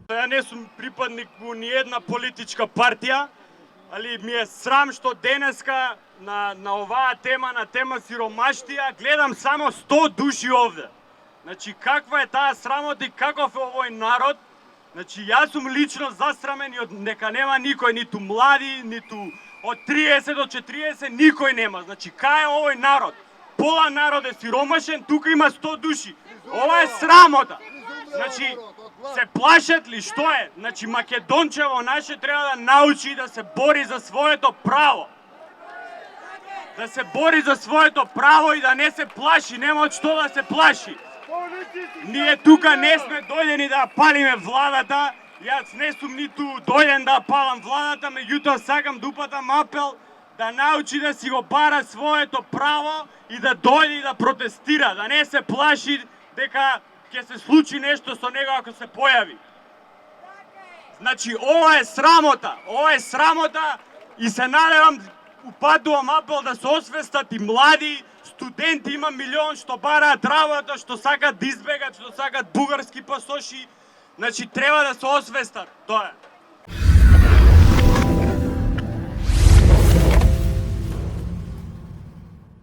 Ја не сум припадник во ниедна политичка партија, али ми е срам што денеска на оваа тема, на тема сиромаштија, гледам само 100 души овде. Значи, каква е таа срамота и каков е овој народ? Значи, јас сум лично засрамен и нека нема никој, ниту млади, ниту од 30 до 40, никој нема. Значи, кај е овој народ? Пола народ е сиромашен, тука има 100 души. Ова е срамота. Значи, се плашат ли, што е? Значи, Македончево наше треба да научи да се бори за своето право. Да се бори за своето право и да не се плаши, нема од што да се плаши. Ние тука не сме дојдени да палиме владата, јас не сум ниту дојден да палам владата, меѓутоа сакам да упатам апел да научи да си го бара своето право и да дојде и да протестира, да не се плаши дека ќе се случи нешто со него ако се појави. Значи, ова е срамота и се надевам, упатувам апел да се освестат и млади, студенти, има милион што бараат работа, што сакат да избегат, што сакат бугарски пасоши, значи треба да се освестат, тоа е.